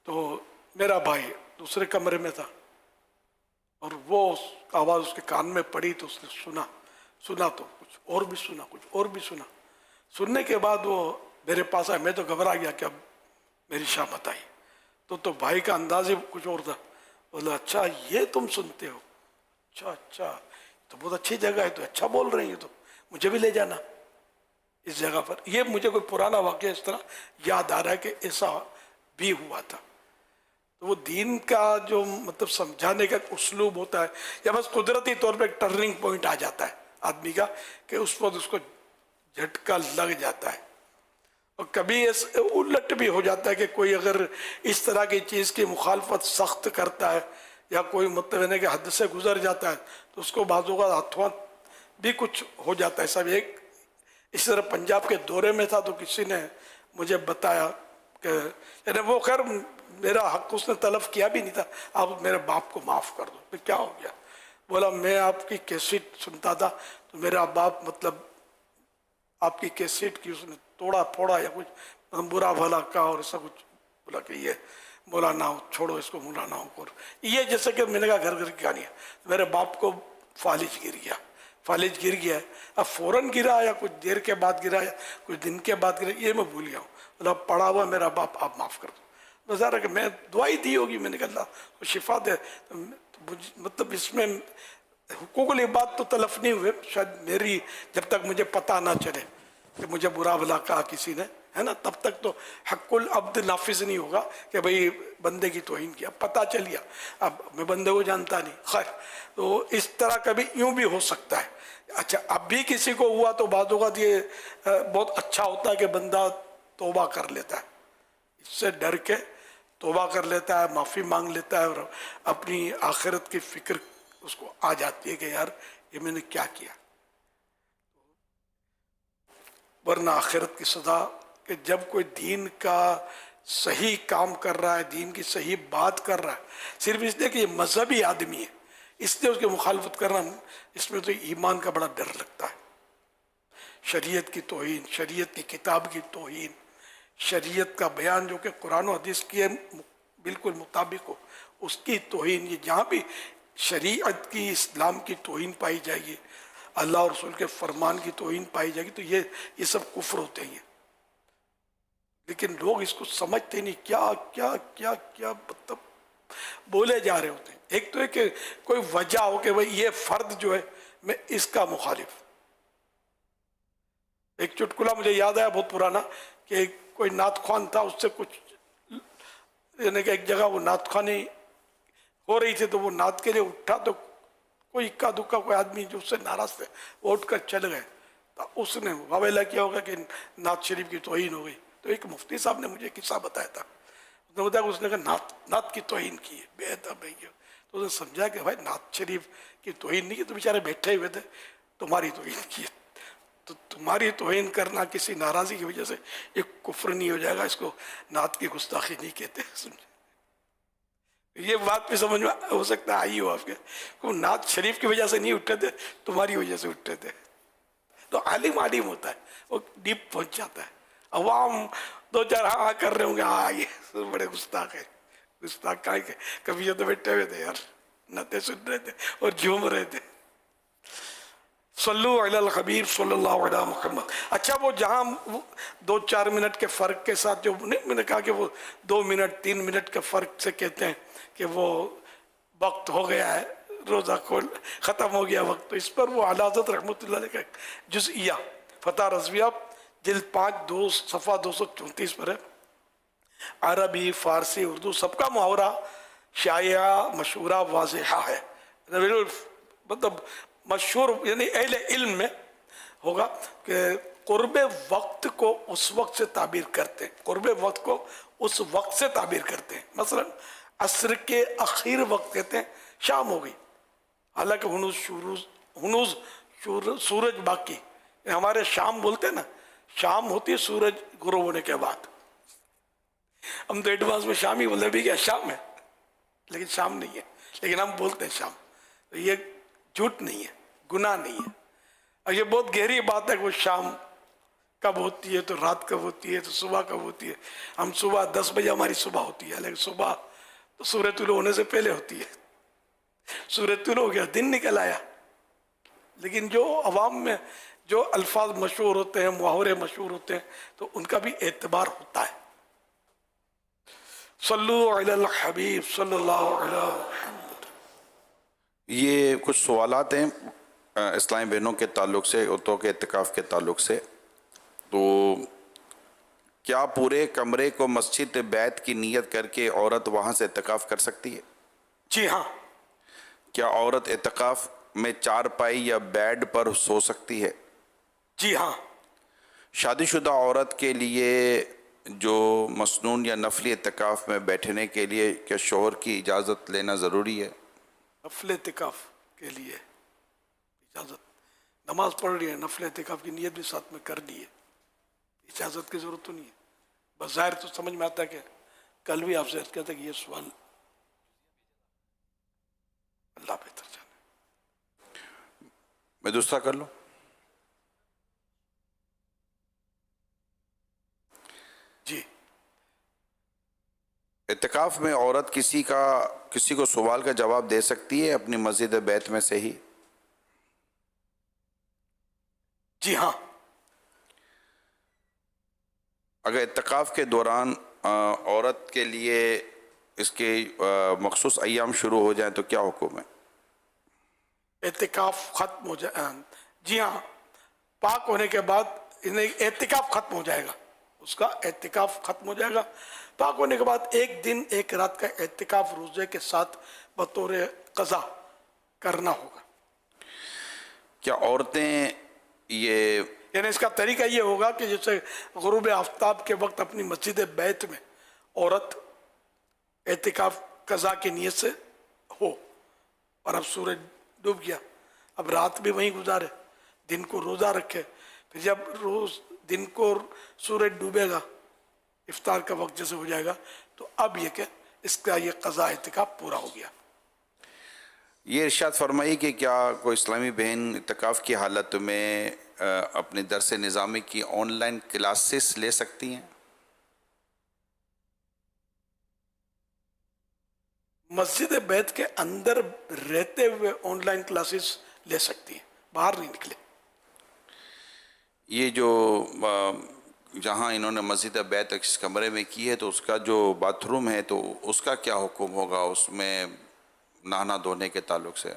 تو میرا بھائی دوسرے کمرے میں تھا اور وہ آواز اس کے کان میں پڑی تو اس نے سنا تو کچھ اور بھی سنا، کچھ اور بھی سنا. سننے کے بعد وہ میرے پاس آیا، میں تو گھبرا گیا کہ اب میری شامت آئی. تو بھائی کا انداز ہی کچھ اور تھا. بولا اچھا یہ تم سنتے ہو، اچھا تو بہت اچھی جگہ ہے، تو اچھا بول رہی ہیں، تو مجھے بھی لے جانا اس جگہ پر. یہ مجھے کوئی پرانا واقعہ اس طرح یاد آ رہا ہے کہ ایسا بھی ہوا تھا. تو وہ دین کا جو مطلب سمجھانے کا اسلوب ہوتا ہے، یا بس قدرتی طور پہ ایک ٹرننگ پوائنٹ آ جاتا ہے آدمی کا کہ اس وقت اس کو جھٹکا لگ جاتا ہے. اور کبھی الٹ بھی ہو جاتا ہے کہ کوئی اگر اس طرح کی چیز کی مخالفت سخت کرتا ہے یا کوئی مطلب ہے کہ حد سے گزر جاتا ہے تو اس کو بعض اوقات ہاتھوں بھی کچھ ہو جاتا ہے. سب ایک اس طرح پنجاب کے دورے میں تھا تو کسی نے مجھے بتایا کہ یعنی وہ خیر میرا حق اس نے تلف کیا بھی نہیں تھا، آپ میرے باپ کو معاف کر دو. کیا ہو گیا؟ بولا میں آپ کی کیسٹ سنتا تھا تو میرا باپ مطلب آپ کی کیسٹ کی اس نے توڑا پھوڑا یا کچھ برا بھلا کہا اور ایسا کچھ. بولا کہ یہ مولانا ہو، چھوڑو اس کو مولانا ہو. اور یہ جیسے کہ میں نے کہا گھر گھر کی کہانی ہے. میرے باپ کو فالج گر گیا. اب فوراً گرا یا کچھ دیر کے بعد گرا یا کچھ دن کے بعد گرا یہ میں بھول گیا ہوں. مطلب پڑا ہوا میرا باپ، آپ معاف کر دو. بظاہر ہے کہ میں دعائی دی ہوگی، میں نے کہا اللہ شفا دے. مطلب اس میں حقوق العباد تو تلف نہیں ہوئے، شاید میری جب تک مجھے پتہ نہ چلے کہ مجھے برا بھلا کہا کسی نے، ہے نا، تب تک تو حق العبد نافذ نہیں ہوگا کہ بھئی بندے کی توہین کیا. پتہ چل گیا، اب میں بندے کو جانتا نہیں. خیر تو اس طرح کبھی یوں بھی ہو سکتا ہے. اچھا اب بھی کسی کو ہوا تو بعض اوقات یہ بہت اچھا ہوتا ہے کہ بندہ توبہ کر لیتا ہے، اس سے ڈر کے توبہ کر لیتا ہے، معافی مانگ لیتا ہے اور اپنی آخرت کی فکر اس کو آ جاتی ہے کہ یار یہ میں نے کیا کیا. ورنہ آخرت کی سزا کہ جب کوئی دین کا صحیح کام کر رہا ہے، دین کی صحیح بات کر رہا ہے، صرف اس لیے کہ یہ مذہبی آدمی ہے اس لیے اس کی مخالفت کرنا، اس میں تو ایمان کا بڑا ڈر لگتا ہے. شریعت کی توہین، شریعت کی کتاب کی توہین، شریعت کا بیان جو کہ قرآن و حدیث کی بالکل مطابق ہو، اس کی توہین. یہ جہاں بھی شریعت کی، اسلام کی توہین پائی جائے گی، اللہ اور رسول کے فرمان کی توہین پائی جائے گی، تو یہ سب کفر ہوتے ہیں. لیکن لوگ اس کو سمجھتے نہیں، کیا کیا کیا کیا مطلب بولے جا رہے ہوتے ہیں. ایک تو ہے کہ کوئی وجہ ہو کہ بھئی یہ فرد جو ہے میں اس کا مخالف. ایک چٹکلا مجھے یاد آیا بہت پرانا کہ کوئی نعت خوان تھا، اس سے کچھ یعنی کہ ایک جگہ وہ نعت خوانی ہو رہی تھی تو وہ نعت کے لیے اٹھا تو کوئی اکا دکا کوئی آدمی جو اس سے ناراض تھے وہ اٹھ کر چل گئے. تو اس نے واویلا کیا ہوگا کہ نعت شریف کی توہین ہو گئی. تو ایک مفتی صاحب نے مجھے قصہ بتایا تھا، اس نے کہا نعت کی توہین کی ہے، بے ادب ہے. تو انہوں نے سمجھا کہ بھائی نعت شریف کی توہین نہیں کی، تو بیچارے بیٹھے ہوئے تھے، تمہاری توہین کی ہے، تو تمہاری توہین کرنا کسی ناراضی کی وجہ سے ایک کفر نہیں ہو جائے گا، اس کو نعت کی گستاخی نہیں کہتے. سمجھے؟ یہ بات بھی سمجھ میں ہو سکتا ہے آئی ہو آپ کے، وہ نعت شریف کی وجہ سے نہیں اٹھے تھے، تمہاری وجہ سے اٹھے تھے. تو عالم ہوتا ہے، وہ ڈیپ پہنچ جاتا ہے. عوام دو چار ہاں کر رہے ہوں گے، ہاں یہ بڑے گستاخ ہے. گستاخ کہاں کے، کبھی یہ تو بیٹھے ہوئے تھے یار، نعتیں سن رہے تھے اور جھوم رہے تھے. صلو علی الحبیب صلی اللہ علیہ محمد. اچھا وہ جہاں 2-4 منٹ کے فرق کے ساتھ جو میں نے کہا کہ وہ 2 منٹ 3 منٹ کے فرق سے کہتے ہیں کہ وہ وقت ہو گیا ہے، روزہ کھول ختم ہو گیا وقت، تو اس پر وہ اعلیٰ حضرت رحمۃ اللہ علیہ کا جزئیہ فتح رضویہ جلد 5 صفحہ 234 پر ہے. عربی، فارسی، اردو سب کا محاورہ شائعہ مشہورہ واضحہ ہے. مطلب مشہور یعنی اہل علم میں ہوگا کہ قرب وقت کو اس وقت سے تعبیر کرتے ہیں، قرب وقت کو اس وقت سے تعبیر کرتے ہیں. مثلا عصر کے اخیر وقت کہتے ہیں شام ہو گئی، حالانکہ ہنوز سورج باقی. ہمارے شام بولتے ہیں نا، شام ہوتی ہے سورج غروب ہونے کے بعد. ہم تو ایڈوانس میں شام ہی بولتے بھی کیا شام ہے، لیکن شام نہیں ہے، لیکن ہم بولتے ہیں شام. یہ جھوٹ نہیں ہے، گناہ نہیں ہے. اور یہ بہت گہری بات ہے کہ وہ شام کب ہوتی ہے، تو رات کب ہوتی ہے، تو صبح کب ہوتی ہے. ہم صبح 10 بجے ہماری صبح ہوتی ہے، لیکن صبح تو سورج طلوع ہونے سے پہلے ہوتی ہے. سورج طلوع ہو گیا، دن نکل آیا. لیکن جو عوام میں جو الفاظ مشہور ہوتے ہیں، محاورے مشہور ہوتے ہیں، تو ان کا بھی اعتبار ہوتا ہے. صلو علی الحبیب صلی اللہ علیہ وسلم. یہ کچھ سوالات ہیں اسلامی بہنوں کے تعلق سے، عورتوں کے اعتکاف کے تعلق سے. تو کیا پورے کمرے کو مسجد بیت کی نیت کر کے عورت وہاں سے اعتکاف کر سکتی ہے؟ جی ہاں. کیا عورت اعتکاف میں چارپائی یا بیڈ پر سو سکتی ہے؟ جی ہاں. شادی شدہ عورت کے لیے جو مسنون یا نفلی اعتکاف میں بیٹھنے کے لیے کیا شوہر کی اجازت لینا ضروری ہے؟ نفل اعتکاف کے لیے اجازت، نماز پڑھ رہی ہے، نفل اعتکاف کی نیت بھی ساتھ میں کر لی ہے، اجازت کی ضرورت تو نہیں ہے. بظاہر تو سمجھ میں آتا ہے کہ کل بھی آپ سے عرض کیا تھا کہ یہ سوال اللہ بہتر جانے. میں دوسرا کر لوں؟ جی. اعتکاف میں عورت کسی کو سوال کا جواب دے سکتی ہے اپنی مسجد بیت میں سے ہی؟ جی ہاں. اگر اعتکاف کے دوران عورت کے لیے اس کے مخصوص ایام شروع ہو جائیں تو کیا حکم ہے؟ اعتکاف ختم ہو جائے، جی ہاں، پاک ہونے کے بعد اعتکاف ختم ہو جائے گا، اس کا اعتکاف ختم ہو جائے گا. پاک ہونے کے بعد 1 دن 1 رات کا اعتکاف روزے کے ساتھ بطور قضا کرنا ہوگا. کیا عورتیں یہ یعنی اس کا طریقہ یہ ہوگا کہ جیسے غروب آفتاب کے وقت اپنی مسجد بیت میں عورت اعتکاف قضا کی نیت سے ہو، اور اب سورج ڈوب گیا، اب رات بھی وہیں گزارے، دن کو روزہ رکھے، پھر جب دن کو سورج ڈوبے گا، افطار کا وقت جیسے ہو جائے گا، تو اب یہ کہ اس کا یہ قضا اعتکاف پورا ہو گیا. یہ ارشاد فرمائی کہ کیا کوئی اسلامی بہن اعتکاف کی حالت میں اپنے درس نظامی کی آن لائن کلاسز لے سکتی ہیں؟ مسجد بیت کے اندر رہتے ہوئے آن لائن کلاسز لے سکتی ہیں، باہر نہیں نکلے. یہ جو جہاں انہوں نے مسجد بیت اس کمرے میں کی ہے، تو اس کا جو باتھ روم ہے تو اس کا کیا حکم ہوگا اس میں نہانا دھونے کے تعلق سے؟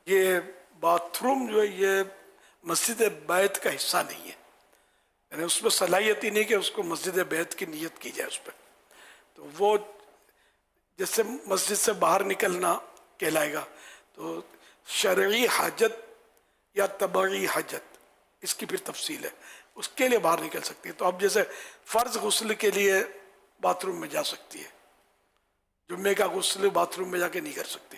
یہ باتھ روم جو ہے یہ مسجد بیت کا حصہ نہیں ہے، یعنی اس میں صلاحیت ہی نہیں کہ اس کو مسجد بیت کی نیت کی جائے اس پہ. تو وہ جیسے مسجد سے باہر نکلنا کہلائے گا، تو شرعی حاجت یا طبعی حاجت اس کی پھر تفصیل ہے، اس کے لیے باہر نکل سکتی ہے. تو اب جیسے فرض غسل کے لیے باتھ روم میں جا سکتی ہے، جمعے کا غسل باتھ روم میں جا کے نہیں کر سکتی.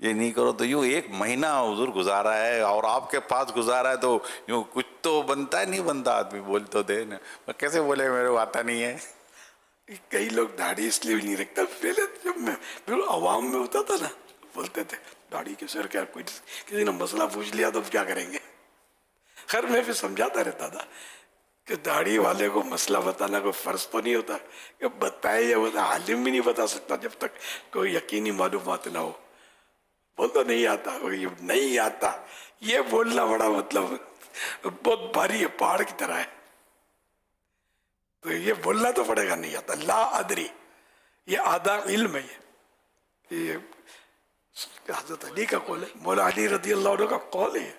یہ نہیں کرو تو یوں ایک مہینہ حضور گزارا ہے اور آپ کے پاس گزارا ہے تو یوں کچھ تو بنتا ہے, نہیں بنتا آدمی بول تو دے نا. کیسے بولے میرے کو آتا نہیں ہے. کئی لوگ داڑھی اس لیے بھی نہیں رکھتا, پہلے جب میں بالکل عوام میں ہوتا تھا نا بولتے تھے داڑھی کے سر کیا, کوئی کسی نے مسئلہ پوچھ لیا تو کیا کریں گے. خیر میں بھی سمجھاتا رہتا تھا کہ داڑھی والے کو مسئلہ بتانا کوئی فرض تو نہیں ہوتا, کہ بتائے یا بتا, عالم بھی نہیں بتا سکتا جب تک کوئی یقینی معلومات نہ ہو. بول تو نہیں آتا, نہیں آتا یہ بولنا بڑا مطلب بہت بھاری ہے, پہاڑ کی طرح ہے. تو یہ بولنا تو پڑے گا نہیں آتا. لا ادری یہ آدھا علم ہے. یہ حضرت علی کا قول ہے, مولا علی رضی اللہ عنہ کا قول ہے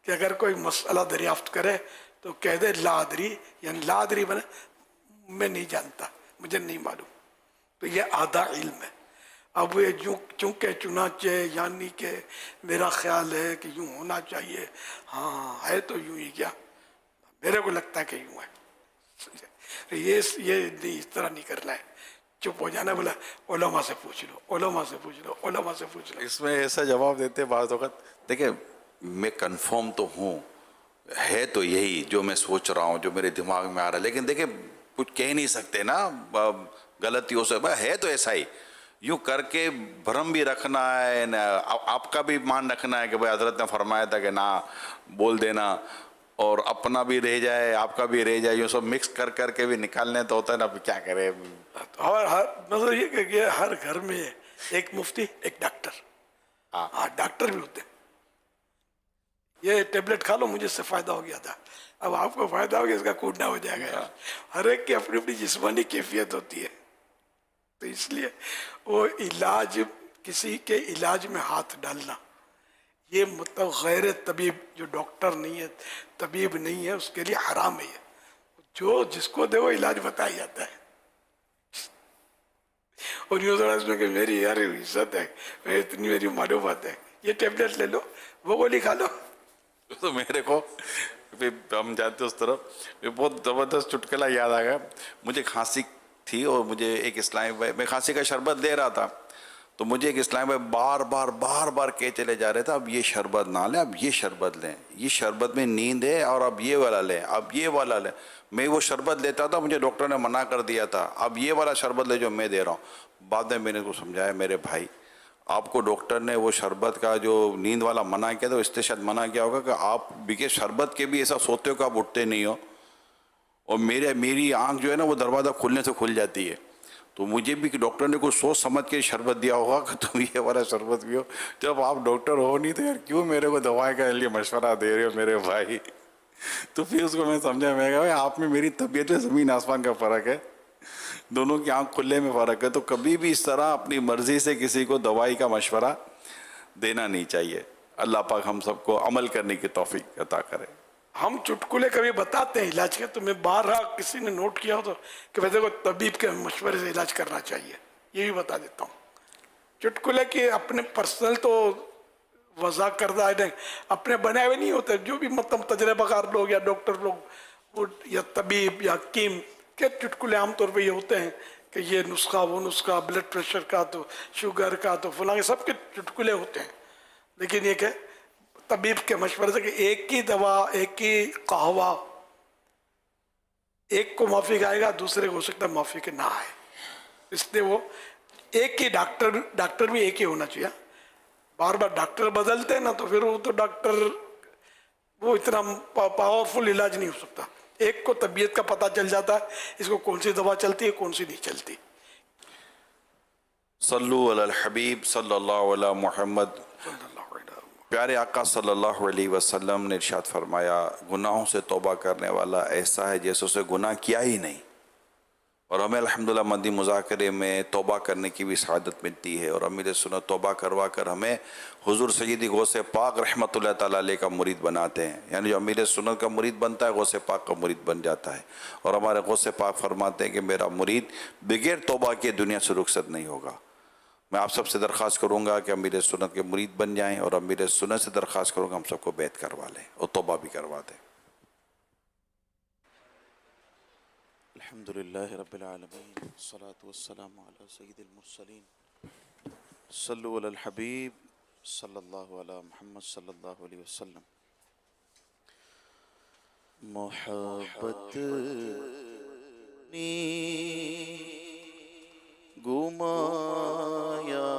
کہ اگر کوئی مسئلہ دریافت کرے تو کہہ دے لا ادری, یعنی لا ادری بنے میں نہیں جانتا, مجھے نہیں معلوم. تو یہ آدھا علم ہے. اب یہ چونکہ چنانچہ یعنی کہ میرا خیال ہے کہ یوں ہونا چاہیے, ہاں ہے تو یوں ہی, کیا میرے کو لگتا ہے کہ یوں ہے. یہ نہیں, اس طرح نہیں کرنا ہے. چپ ہو جانا, بولا علماء سے پوچھ لو, علماء سے پوچھ لو, علماء سے پوچھ لو. اس میں ایسا جواب دیتے بعض وقت, دیکھیں میں کنفرم تو ہوں, ہے تو یہی جو میں سوچ رہا ہوں, جو میرے دماغ میں آ رہا ہے, لیکن دیکھیں کچھ کہہ نہیں سکتے نا غلطیوں سے, ہے تو ایسا ہی. یوں کر کے بھرم بھی رکھنا ہے, آپ کا بھی مان رکھنا ہے کہ بھائی حضرت نے فرمایا تھا کہ نہ بول دینا, اور اپنا بھی رہ جائے آپ کا بھی رہ جائے, یوں سب مکس کر کے بھی نکالنے تو ہوتا ہے نا, کیا کرے. اور مطلب یہ کہ ہر گھر میں ایک مفتی ایک ڈاکٹر, ہاں ڈاکٹر بھی ہوتے ہیں. یہ ٹیبلٹ کھا لو مجھے اس سے فائدہ ہو گیا تھا, اب آپ کو فائدہ ہو گیا, اس کا کوڑنا ہو جائے گا. ہر ایک کی اپنی اپنی جسمانی کیفیت ہوتی ہے. تو اس لیے وہ علاج, کسی کے علاج میں ہاتھ ڈالنا, یہ مطلب غیر طبیب جو ڈاکٹر نہیں ہے, طبیب نہیں ہے, اس کے لیے حرام ہے. جو جس کو دے وہ علاج بتایا جاتا ہے. اور یوں ذرا اس میں کہ میری یار عزت ہے, اتنی میری معلومات ہے, یہ ٹیبلٹ لے لو, وہ گولی کھا لو. تو میرے کو ہم جاتے اس طرف, بہت زبردست چٹکلا یاد آ گیا. مجھے کھانسی تھی اور مجھے ایک اسلامی بھائی, میں کھانسی کا شربت دے رہا تھا, تو مجھے ایک اسلامی بھائی بار بار کہہ چلے جا رہے تھے اب یہ شربت نہ لیں, اب یہ شربت لیں, یہ شربت میں نیند ہے, اور اب یہ والا لیں, اب یہ والا لیں. میں وہ شربت لیتا تھا, مجھے ڈاکٹر نے منع کر دیا تھا, اب یہ والا شربت لے جو میں دے رہا ہوں. بعد میں نے کو سمجھایا, میرے بھائی آپ کو ڈاکٹر نے وہ شربت کا جو نیند والا منع کیا تو اس سے شاید منع کیا ہوگا کہ آپ بکے شربت کے بھی ایسا سوتے ہو کہ آپ اٹھتے نہیں ہو, اور میری آنکھ جو ہے نا وہ دروازہ کھلنے سے کھل جاتی ہے. تو مجھے بھی کہ ڈاکٹر نے کوئی سوچ سمجھ کے شربت دیا ہوگا کہ تم یہ والا شربت پیو. جب آپ ڈاکٹر ہو نہیں تو یار کیوں میرے کو دوائی کے لیے مشورہ دے رہے ہو میرے بھائی. تو پھر اس کو میں سمجھا, میں کہا آپ میں میری طبیعت میں زمین آسمان کا فرق ہے, دونوں کی آنکھ کھلنے میں فرق ہے. تو کبھی بھی اس طرح اپنی مرضی سے کسی کو دوائی کا مشورہ دینا نہیں چاہیے. اللہ پاک ہم سب کو عمل کرنے کی توفیق عطا کرے. ہم چٹکلے کبھی بتاتے ہیں علاج کے, تو میں بارہا کسی نے نوٹ کیا ہو تو کہ ویسے کو طبیب کے مشورے سے علاج کرنا چاہیے, یہ بھی بتا دیتا ہوں. چٹکلے کے اپنے پرسنل تو وضع کردہ ہے, اپنے بنائے ہوئے نہیں ہوتے, جو بھی مطلب تجربہ کار لوگ یا ڈاکٹر لوگ یا طبیب یا حکیم کے چٹکلے عام طور پہ یہ ہوتے ہیں کہ یہ نسخہ وہ نسخہ, بلڈ پریشر کا تو شوگر کا تو فلاں, سب کے چٹکلے ہوتے ہیں. لیکن یہ کہ طبیب کے مشورے سے کہ ایک ہی دوا, ایک ہی قہوہ ایک کو موافق آئے گا, دوسرے کو ہو سکتا ہے موافق نہ آئے. اس لیے وہ ایک ہی ڈاکٹر بھی ایک ہی ہونا چاہیے. بار بار ڈاکٹر بدلتے ہیں نا تو پھر وہ تو ڈاکٹر وہ اتنا پاورفل علاج نہیں ہو سکتا. ایک کو طبیعت کا پتہ چل جاتا ہے, اس کو کون سی دوا چلتی ہے کون سی نہیں چلتی. صلو علی الحبیب صلی اللہ علی محمد. پیارے آقا صلی اللہ علیہ وسلم نے ارشاد فرمایا, گناہوں سے توبہ کرنے والا ایسا ہے جیسے اسے گناہ کیا ہی نہیں. اور ہمیں الحمدللہ مدنی مذاکرے میں توبہ کرنے کی بھی سعادت ملتی ہے, اور امیر سنت توبہ کروا کر ہمیں حضور سیدی غوث پاک رحمۃ اللہ تعالیٰ علیہ کا مرید بناتے ہیں. یعنی جو امیر سنت کا مرید بنتا ہے غوث پاک کا مرید بن جاتا ہے. اور ہمارے غوث پاک فرماتے ہیں کہ میرا مرید بغیر توبہ کے دنیا سے رخصت نہیں ہوگا. میں آپ سب سے درخواست کروں گا کہ امیر سنت کے مرید بن جائیں, اور امیر سنت سے درخواست کروں گا ہم سب کو بیعت کروا لیں اور توبہ بھی کروا دیں. الحمدللہ رب العالمین, والصلاة والسلام علی سید المرسلین. صلو علی الحبیب صلی اللہ علیہ محمد صلی اللہ علیہ وسلم. محبت نی گمایا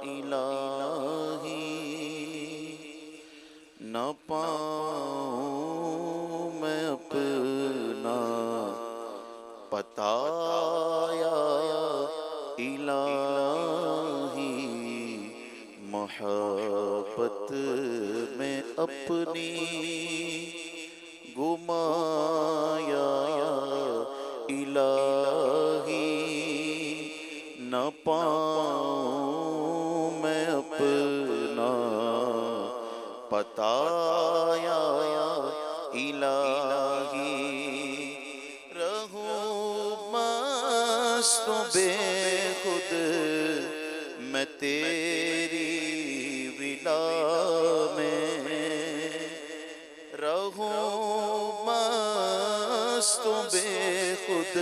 الہی نہ پاؤں میں اپنا بتایا الہی. محبت میں اپنی گمایا الہی نہ پاؤں میں اپنا بتایا الہی. رہوں مست بے خود میں تیری ولا میں. رہوں مست بے خود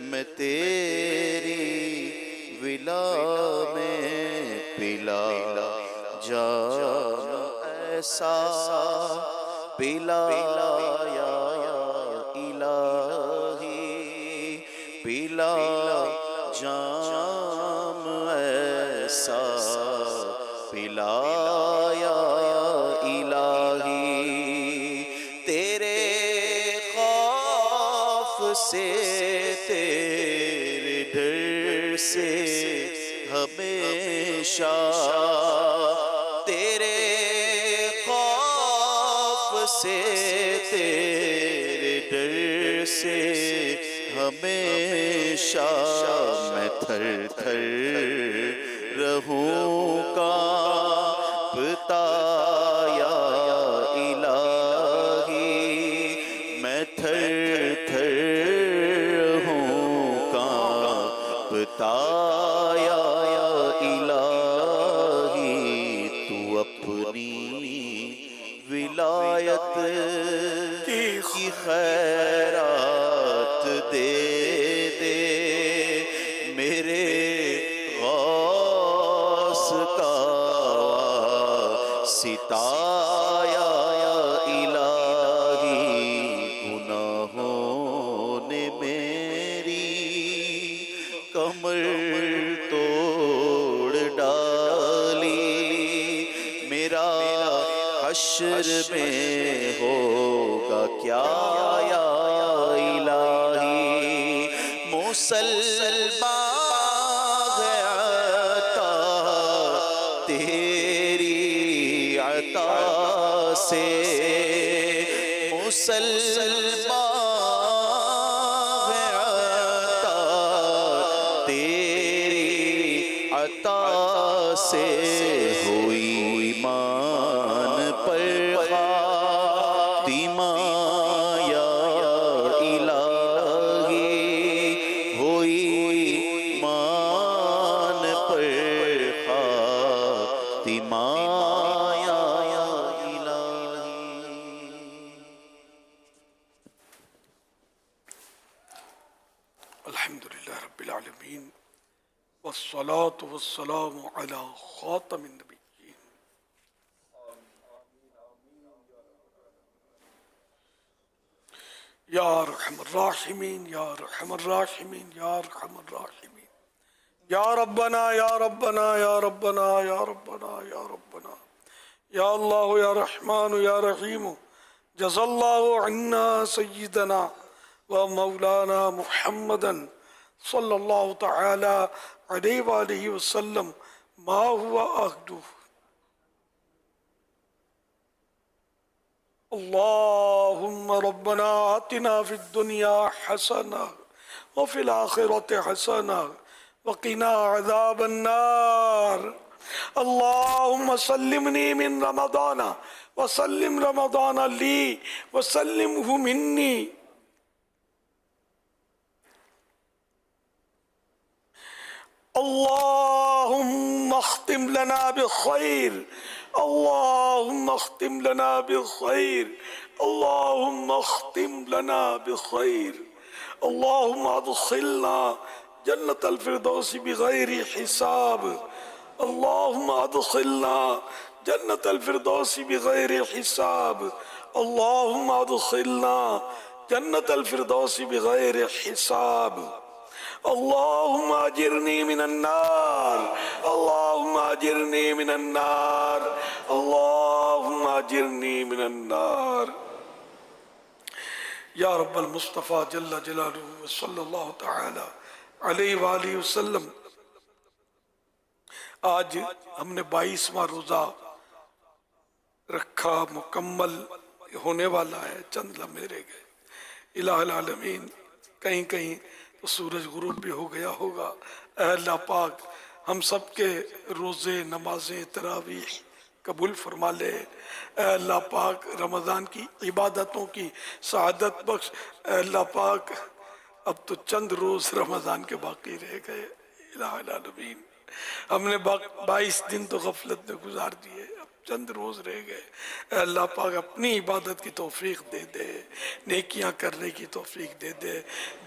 میں تیری ولا میں. پلا جام ایسا پلایا الہی. پلا جام ایسا پلایا الہی. تیرے خوف سے تیرے ڈر سے ہمیشہ. تیرے خوف سے تیرے ڈر سے ہمیشہ میں تھر تھر رہوں کانپتا یا الہی. میں تھر تھر رہوں کانپتا یا الہی. تو اپنی ولایت کی خیرات دے دے میرے غوث کا ستایا الہی. گناہوں نے میری کمر توڑ ڈالی. میرا حشر میں ہوگا کیا یا الہی. مسلمان ہے عطا تیری عطا سے. مسلمان ہے عطا تیری عطا سے. ہوئی ایمان پر خاتمہ یا الہی. ہوئی ایمان پر خاتمہ یا الہی. الحمدللہ رب العالمین والصلاة والسلام علی خاتم النبیین. یا ارحم الراحمین یا ارحم الراحمین یا ارحم الراحمین. یا ربنا یا ربنا یا ربنا یا ربنا یا ربنا یا اللہ یا رحمان یا رحیم. جزا اللہ عنا سیدنا و مولانا محمدا صلی اللہ تعالی علیہ وآلہ وسلم ما ہوا عہدہ. اللہم ربنا آتنا فی الدنیا حسنہ وفی الآخرۃ حسنہ وقنا عذاب النار. اللہم سلمنی من رمضان وسلم رمضان لی وسلمہ منی. اللهم اختم لنا بخير اللهم اختم لنا بخير اللهم اختم لنا بخير اللهم ادخلنا جنة الفردوس بغير حساب اللهم ادخلنا جنة الفردوس بغير حساب اللهم ادخلنا جنة الفردوس بغير حساب اللهم اجرني من النار اللهم اجرني من النار اللهم اجرني من النار یا رب المصطفیٰ جل جلالہ صلی اللہ تعالی علیہ وآلہ وسلم. آج ہم نے 22واں روزہ رکھا، مکمل ہونے والا ہے، چند لمحے رہ گئے. الہ العالمین کہیں کہیں تو سورج غروب بھی ہو گیا ہوگا. اے اللہ پاک ہم سب کے روزے، نمازیں، تراویح قبول فرما لے. اے اللہ پاک رمضان کی عبادتوں کی سعادت بخش. اے اللہ پاک اب تو چند روز رمضان کے باقی رہ گئے. الہ العالمین ہم نے 22 دن تو غفلت میں گزار دیے، اب چند روز رہ گئے. اے اللہ پاک اپنی عبادت کی توفیق دے دے، نیکیاں کرنے کی توفیق دے دے،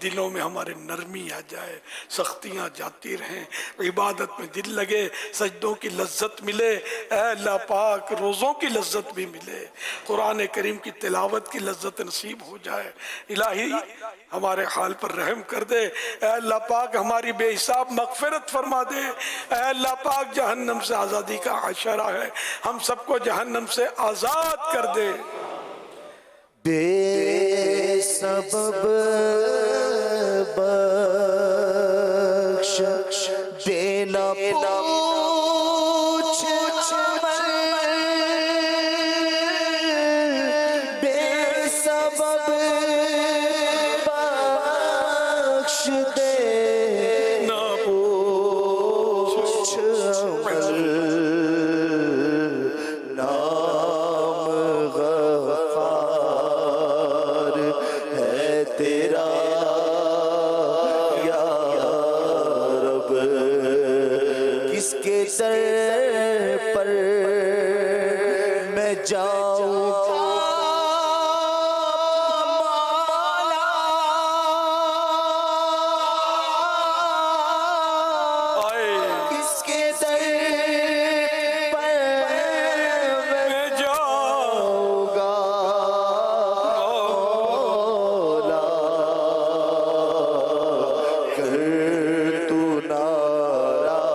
دلوں میں ہمارے نرمی آ جائے، سختیاں جاتی رہیں، عبادت میں دل لگے، سجدوں کی لذت ملے. اے اللہ پاک روزوں کی لذت بھی ملے، قرآن کریم کی تلاوت کی لذت نصیب ہو جائے. الہی ہمارے حال پر رحم کر دے. اے اللہ پاک ہماری بے حساب مغفرت فرما دے. اے اللہ پاک جہنم سے آزادی کا عشرہ ہے، ہم سب کو جہنم سے آزاد کر دے. بے سبب بخش دینا پوچھ بے سبب بخش دینا پوچھ نام غفار ہے تیرا یا رب. کس کے در پر میں جاؤں کس کے در پر میں جاؤں گا مولا. کر تو ناراض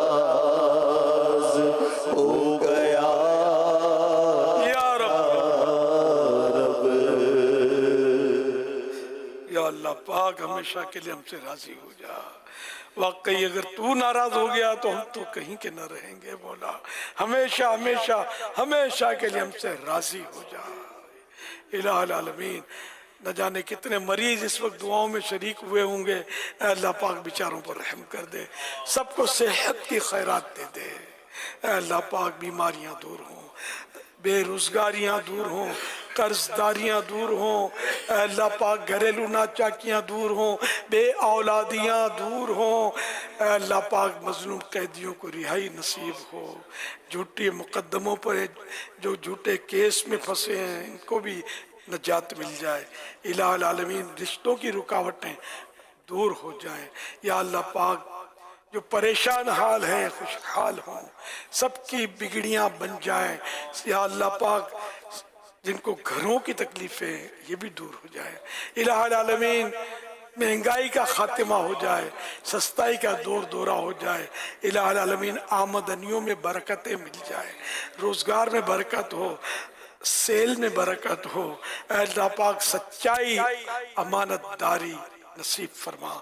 ہو گیا یا رب، یا اللہ پاک ہمیشہ کے لیے ہم سے راضی ہو جا. واقعی اگر تو ناراض ہو گیا تو ہم تو کہیں کے نہ رہیں گے مولا. ہمیشہ ہمیشہ ہمیشہ کے لیے ہم سے راضی ہو جا. الہ العالمین نہ جانے کتنے مریض اس وقت دعاؤں میں شریک ہوئے ہوں گے. اے اللہ پاک بیچاروں پر رحم کر دے، سب کو صحت کی خیرات دے دے. اے اللہ پاک بیماریاں دور ہوں، بے روزگاریاں دور ہوں، قرض داریاں دور ہوں. اے اللہ پاک گھریلو ناچاکیاں دور ہوں، بے اولادیاں دور ہوں. اے اللہ پاک مظلوم قیدیوں کو رہائی نصیب ہو. جھوٹے مقدموں پر جو جھوٹے کیس میں پھنسے ہیں ان کو بھی نجات مل جائے. الہ العالمین رشتوں کی رکاوٹیں دور ہو جائیں. یا اللہ پاک جو پریشان حال ہیں خوشحال ہوں، سب کی بگڑیاں بن جائیں. یا اللہ پاک جن کو گھروں کی تکلیفیں یہ بھی دور ہو جائے. الہ العالمین مہنگائی کا خاتمہ ہو جائے، سستائی کا دور دورہ ہو جائے. الہ العالمین آمدنیوں میں برکتیں مل جائے، روزگار میں برکت ہو، سیل میں برکت ہو. اے اللہ پاک سچائی، امانت داری نصیب فرما.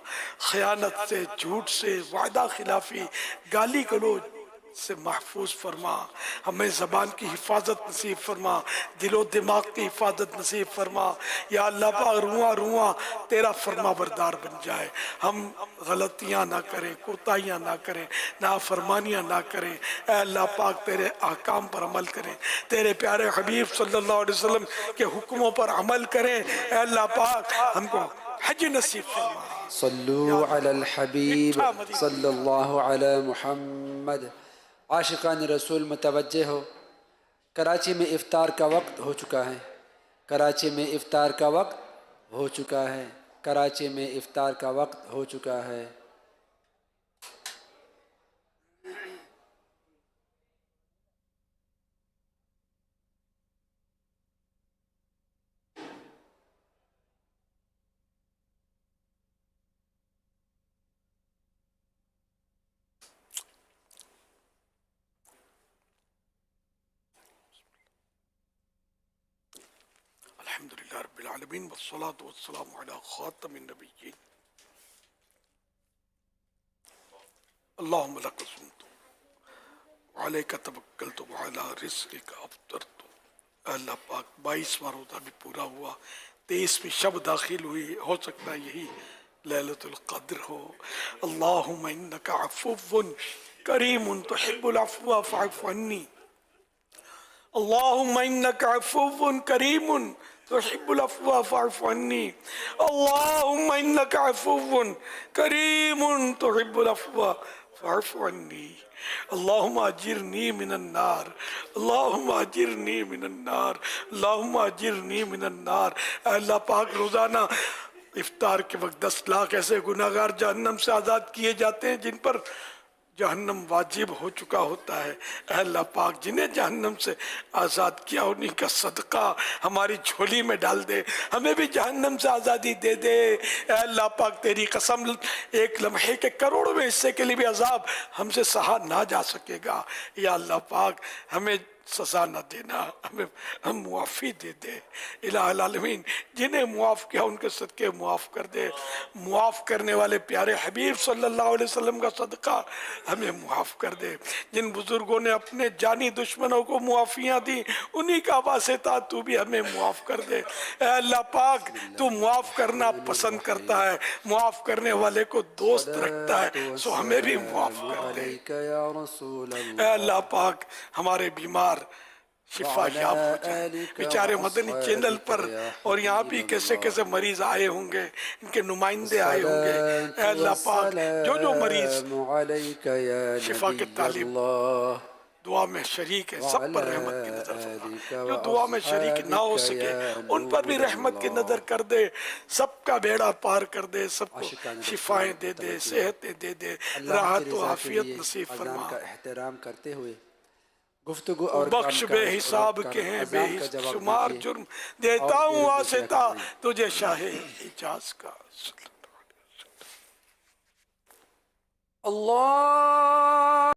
خیانت سے، جھوٹ سے، وعدہ خلافی، گالی گلوچ سے محفوظ فرما. ہمیں زبان کی حفاظت نصیب فرما، دل و دماغ کی حفاظت نصیب فرما. یا اللہ پاک رواں رواں تیرا فرما بردار بن جائے. ہم غلطیاں نہ کریں، کوتاہیاں نہ کریں، نافرمانیاں نہ کریں. اے اللہ پاک تیرے احکام پر عمل کریں، تیرے پیارے حبیب صلی اللہ علیہ وسلم کے حکموں پر عمل کریں. اے اللہ پاک ہم کو حج نصیب فرما. صلو علی الحبیب صلی اللہ علی محمد. عاشقان رسول متوجہ ہو، کراچی میں افطار کا وقت ہو چکا ہے. کراچی میں افطار کا وقت ہو چکا ہے. کراچی میں افطار کا وقت ہو چکا ہے. العالمین والصلاة والسلام علی خاتم النبیین اللہم لک صمت علیک توکلت وعلی رزقک افطرت. اللہ پاک 22واں روزہ بھی پورا ہوا, 23ویں شب داخل ہوئی, ہو سکتا ہے یہی لیلۃ القدر ہو. اللہم انک عفو کریم تحب العفو فاعف عنی. اللہم انک عفو کریم تحب العفو فاعف عنی. اللہم انک عفو کریم تحب العفو فاعف عنی. اللہم اجرنی من النار, اللہم اجرنی من النار, اللہم اجرنی من النار. اے اللہ پاک روزانہ افطار کے وقت 10 لاکھ ایسے گناہگار جہنم سے آزاد کیے جاتے ہیں جن پر جہنم واجب ہو چکا ہوتا ہے. اے اللہ پاک جنہیں جہنم سے آزاد کیا انہی کا صدقہ ہماری جھولی میں ڈال دے, ہمیں بھی جہنم سے آزادی دے دے. اے اللہ پاک تیری قسم ایک لمحے کے کروڑویں حصے کے لیے بھی عذاب ہم سے سہا نہ جا سکے گا. یا اللہ پاک ہمیں سزا نہ دینا, ہم معافی دے دے. الہ العالمین جنہیں معاف کیا ان کے صدقے معاف کر دے. معاف کرنے والے پیارے حبیب صلی اللہ علیہ وسلم کا صدقہ ہمیں معاف کر دے. جن بزرگوں نے اپنے جانی دشمنوں کو معافیاں دی انہی کا واسطہ تو بھی ہمیں معاف کر دے. اے اللہ پاک تو معاف کرنا پسند کرتا ہے, معاف کرنے والے کو دوست رکھتا ہے, سو ہمیں بھی معاف کر دے. اے اللہ پاک ہمارے بیمار شفا یاب ہو جائیں. بیچارے مدنی چینل پر اور یہاں بھی کیسے کیسے مریض آئے ہوں گے, ان کے نمائندے آئے ہوں گے. اے اللہ پاک جو مریض شفا کے طالب دعا میں شریک ہے سب پر رحمت کی نظر فرما. جو دعا میں شریک نہ ہو سکے ان پر بھی رحمت کی نظر کر دے. سب کا بیڑا پار کر دے, سب کو شفائیں دے دے, صحتیں دے دے, راحت و عافیت نصیب فرما. احترام کرتے ہوئے گفتگو اور بخش بے حساب کے ہیں بے شمار جرم, دیتا ہوں واسطہ تجھے شاہ حجاز کا. اللہ